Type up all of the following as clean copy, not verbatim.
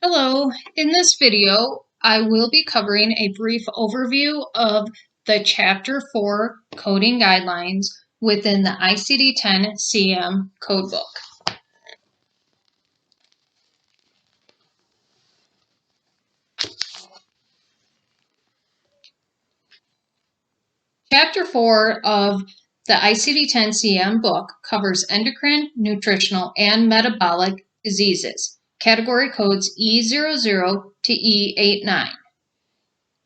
Hello, in this video, I will be covering a brief overview of the Chapter 4 coding guidelines within the ICD-10-CM codebook. Chapter 4 of the ICD-10-CM book covers endocrine, nutritional, and metabolic diseases, category codes E00 to E89.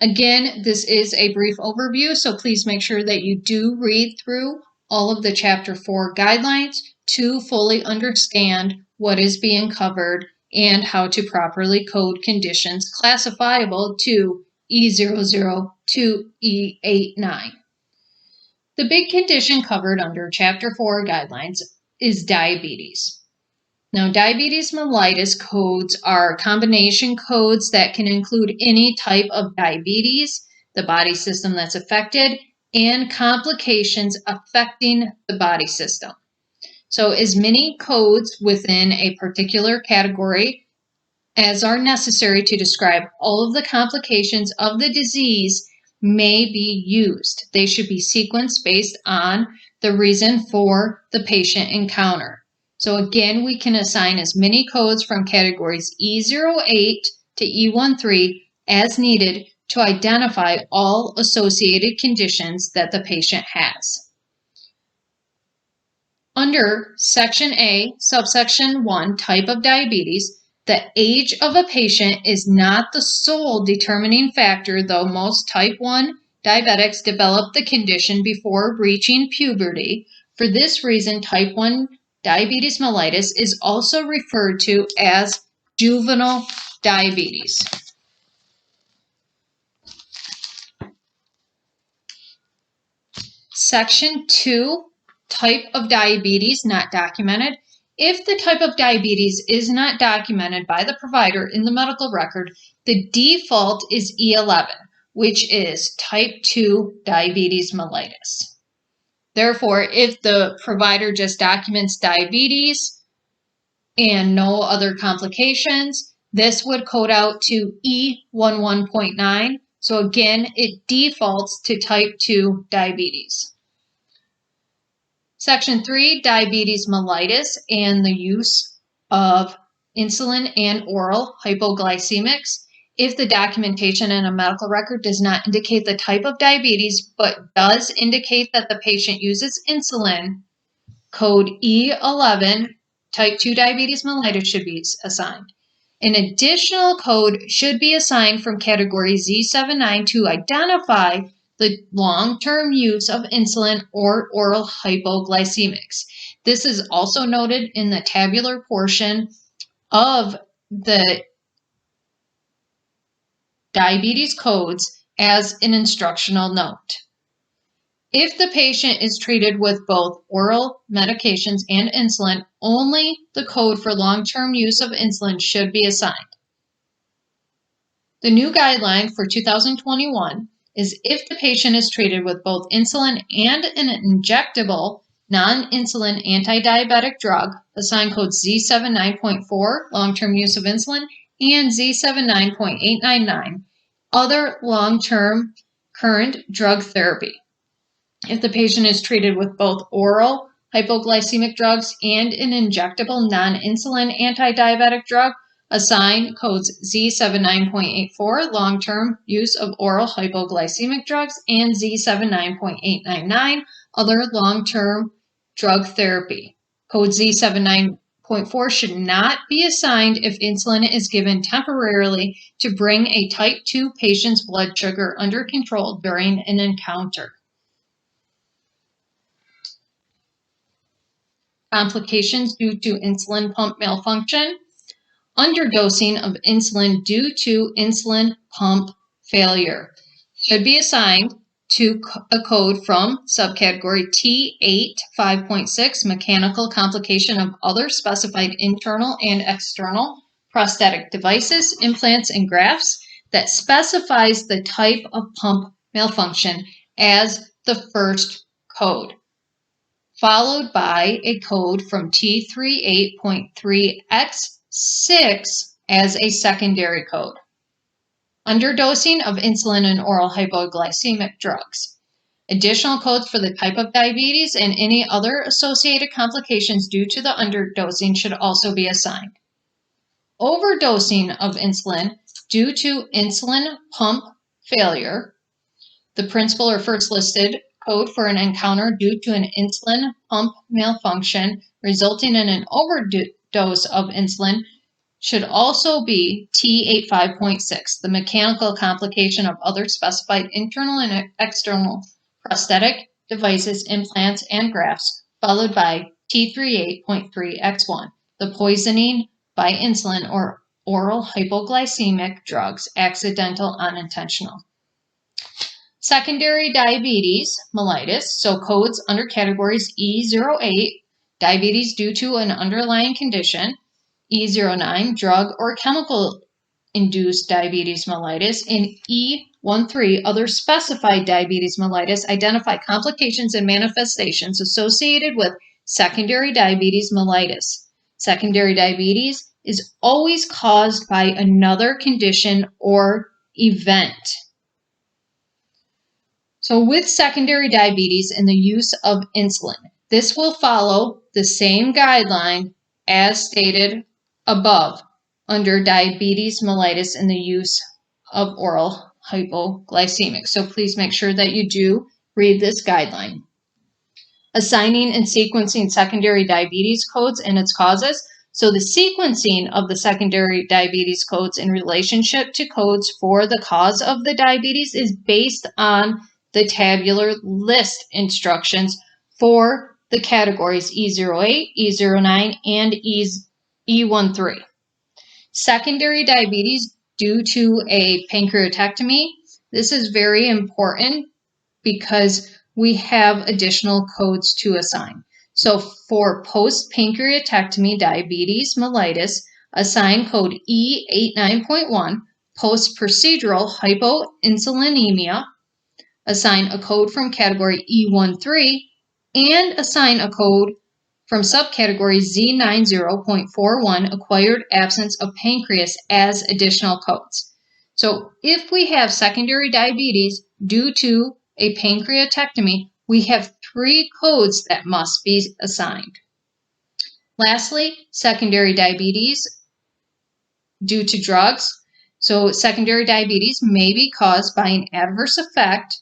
Again, this is a brief overview, so please make sure that you do read through all of the Chapter 4 guidelines to fully understand what is being covered and how to properly code conditions classifiable to E00 to E89. The big condition covered under Chapter 4 guidelines is diabetes. Now, diabetes mellitus codes are combination codes that can include any type of diabetes, the body system that's affected, and complications affecting the body system. So as many codes within a particular category as are necessary to describe all of the complications of the disease may be used. They should be sequenced based on the reason for the patient encounter. So again, we can assign as many codes from categories E08 to E13 as needed to identify all associated conditions that the patient has. Under Section A, subsection 1, type of diabetes, the age of a patient is not the sole determining factor, though most type 1 diabetics develop the condition before reaching puberty. For this reason, type 1 diabetes mellitus is also referred to as juvenile diabetes. Section 2, type of diabetes not documented. If the type of diabetes is not documented by the provider in the medical record, the default is E11, which is type 2 diabetes mellitus. Therefore, if the provider just documents diabetes and no other complications, this would code out to E11.9. So again, it defaults to type 2 diabetes. Section 3, diabetes mellitus and the use of insulin and oral hypoglycemics. If the documentation in a medical record does not indicate the type of diabetes, but does indicate that the patient uses insulin, code E11, type 2 diabetes mellitus should be assigned. An additional code should be assigned from category Z79 to identify the long-term use of insulin or oral hypoglycemics. This is also noted in the tabular portion of the diabetes codes as an instructional note. If the patient is treated with both oral medications and insulin, only the code for long-term use of insulin should be assigned. The new guideline for 2021 is if the patient is treated with both insulin and an injectable non-insulin anti-diabetic drug, assign code Z79.4, long-term use of insulin, and Z79.899, other long-term current drug therapy. If the patient is treated with both oral hypoglycemic drugs and an injectable non-insulin anti-diabetic drug, assign codes Z79.84, long-term use of oral hypoglycemic drugs, and Z79.899, other long-term drug therapy. Code Z79.4 should not be assigned if insulin is given temporarily to bring a type 2 patient's blood sugar under control during an encounter. Complications due to insulin pump malfunction. Underdosing of insulin due to insulin pump failure should be assigned to a code from subcategory T8 5.6, mechanical complication of other specified internal and external prosthetic devices, implants, and grafts, that specifies the type of pump malfunction as the first code, followed by a code from T38.3X6 as a secondary code. Underdosing of insulin and oral hypoglycemic drugs. Additional codes for the type of diabetes and any other associated complications due to the underdosing should also be assigned. Overdosing of insulin due to insulin pump failure. The principal or first listed code for an encounter due to an insulin pump malfunction resulting in an overdose of insulin should also be T85.6, the mechanical complication of other specified internal and external prosthetic devices, implants, and grafts, followed by T38.3X1, the poisoning by insulin or oral hypoglycemic drugs, accidental, unintentional. Secondary diabetes mellitus, so codes under categories E08, diabetes due to an underlying condition, E09, drug or chemical-induced diabetes mellitus, and E13, other specified diabetes mellitus, identify complications and manifestations associated with secondary diabetes mellitus. Secondary diabetes is always caused by another condition or event. So with secondary diabetes and the use of insulin, this will follow the same guideline as stated above under diabetes mellitus and the use of oral hypoglycemic. So please make sure that you do read this guideline. Assigning and sequencing secondary diabetes codes and its causes. So the sequencing of the secondary diabetes codes in relationship to codes for the cause of the diabetes is based on the tabular list instructions for the categories E08, E09, and E13. Secondary diabetes due to a pancreatectomy. This is very important because we have additional codes to assign. So for post-pancreatectomy diabetes mellitus, assign code E89.1, post-procedural hypoinsulinemia, assign a code from category E13, and assign a code from subcategory Z90.41, acquired absence of pancreas, as additional codes. So if we have secondary diabetes due to a pancreatectomy, we have 3 codes that must be assigned. Lastly, secondary diabetes due to drugs. So secondary diabetes may be caused by an adverse effect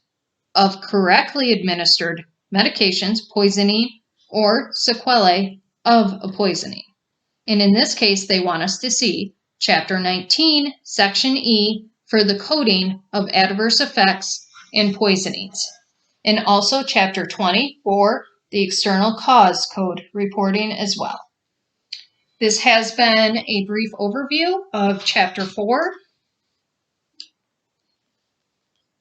of correctly administered medications, poisoning, or sequelae of a poisoning. And in this case, they want us to see Chapter 19, Section E for the coding of adverse effects and poisonings. And also Chapter 20 for the external cause code reporting as well. This has been a brief overview of Chapter 4.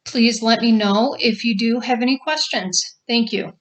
Please let me know if you do have any questions. Thank you.